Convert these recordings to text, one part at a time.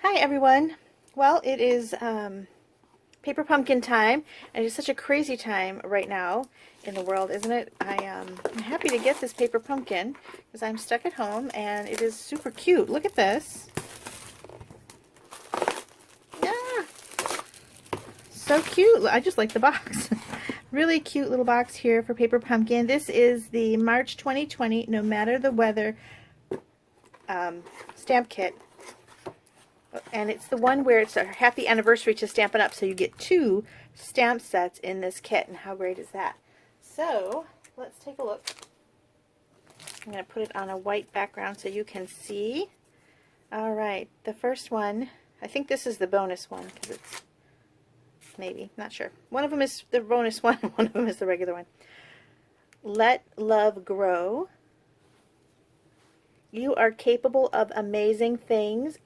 Hi everyone. Well, it is paper pumpkin time, and it's such a crazy time right now in the world, isn't it? I'm happy to get this paper pumpkin because I'm stuck at home, and it is super cute. Look at this. Yeah, so cute. I just like the box. Really cute little box here for paper pumpkin. This is the March 2020 No Matter the Weather stamp kit. And it's the one where it's a happy anniversary to Stampin' Up, so you get 2 stamp sets in this kit, and how great is that? So, let's take a look. I'm going to put it on a white background so you can see. Alright, the first one, I think this is the bonus one, because it's, maybe, not sure. One of them is the bonus one, one of them is the regular one. Let love grow. You are capable of amazing things.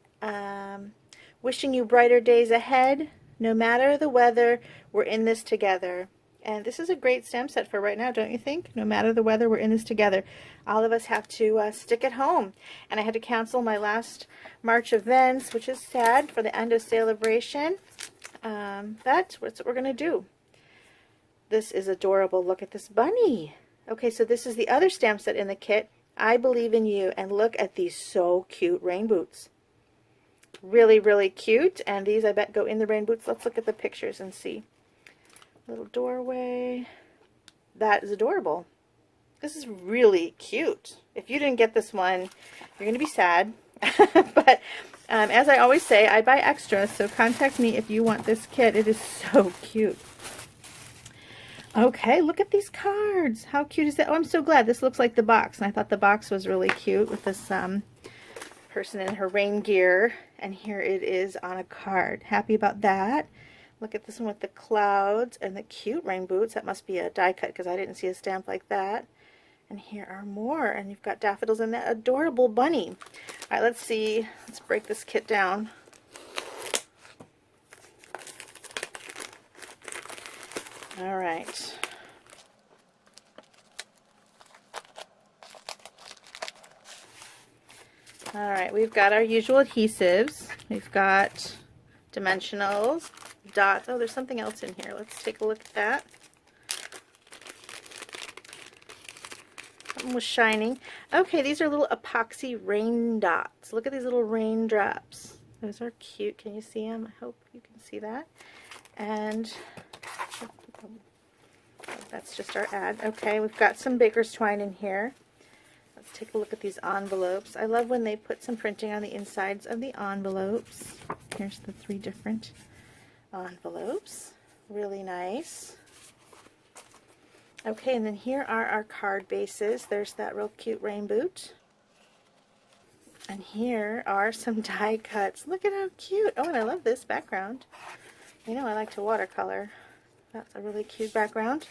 Wishing you brighter days ahead. No matter the weather, we're in this together. And this is a great stamp set for right now, don't you think? No matter the weather, we're in this together. All of us have to stick at home. And I had to cancel my last March events, which is sad, for the end of celebration. But that's what we're going to do. This is adorable. Look at this bunny. Okay, so this is the other stamp set in the kit. I Believe in You. And look at these so cute rain boots. Really, really cute. And these, I bet, go in the rain boots. Let's look at the pictures and see. Little doorway. That is adorable. This is really cute. If you didn't get this one, you're going to be sad. But as I always say, I buy extras, so contact me if you want this kit. It is so cute. Okay, look at these cards. How cute is that? Oh, I'm so glad. This looks like the box, and I thought the box was really cute with this person in her rain gear, and here it is on a card. Happy about that. Look at this one with the clouds and the cute rain boots. That must be a die cut because I didn't see a stamp like that. And here are more, and you've got daffodils and that adorable bunny. All right, let's see. Let's break this kit down. All right. Alright, we've got our usual adhesives. We've got dimensionals, dots. Oh, there's something else in here. Let's take a look at that. Something was shining. Okay, these are little epoxy rain dots. Look at these little raindrops. Those are cute. Can you see them? I hope you can see that. And that's just our ad. Okay, we've got some baker's twine in here. Let's take a look at these envelopes. I love when they put some printing on the insides of the envelopes. Here's the 3 different envelopes. Really nice. Okay, and then here are our card bases. There's that real cute rain boot. And here are some die cuts. Look at how cute. Oh, and I love this background. You know I like to watercolor. That's a really cute background.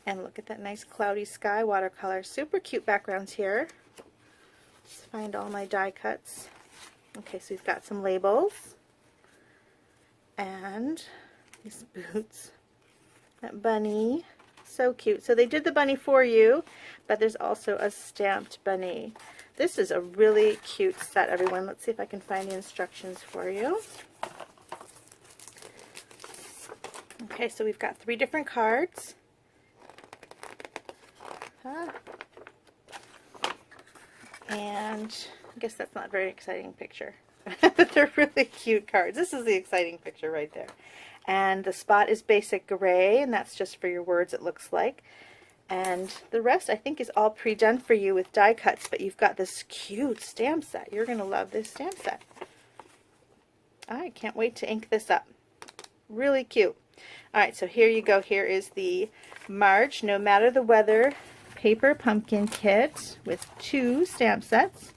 And look at that nice cloudy sky watercolor. Super cute backgrounds here. Let's find all my die cuts. Okay, so we've got some labels. And these boots. That bunny. So cute. So they did the bunny for you, but there's also a stamped bunny. This is a really cute set, everyone. Let's see if I can find the instructions for you. Okay, so we've got 3 different cards. And I guess that's not a very exciting picture. But they're really cute cards. This is the exciting picture right there. And the spot is basic gray, and that's just for your words, it looks like. And the rest, I think, is all pre-done for you with die cuts, but you've got this cute stamp set. You're going to love this stamp set. I can't wait to ink this up. Really cute. Alright, so here you go. Here is the March No Matter the Weather paper pumpkin kit with 2 stamp sets.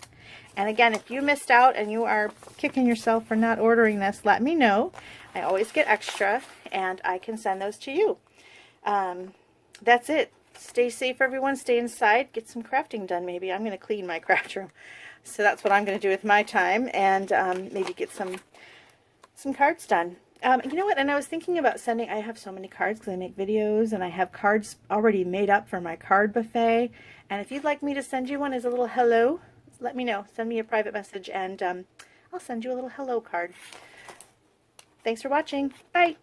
And again, if you missed out and you are kicking yourself for not ordering this, let me know. I always get extra, and I can send those to you. That's it. Stay safe, everyone. Stay inside. Get some crafting done, maybe. I'm going to clean my craft room. So that's what I'm going to do with my time, and maybe get some cards done. You know what, and I was thinking about sending, I have so many cards because I make videos, and I have cards already made up for my card buffet, and if you'd like me to send you one as a little hello, let me know. Send me a private message, and I'll send you a little hello card. Thanks for watching. Bye.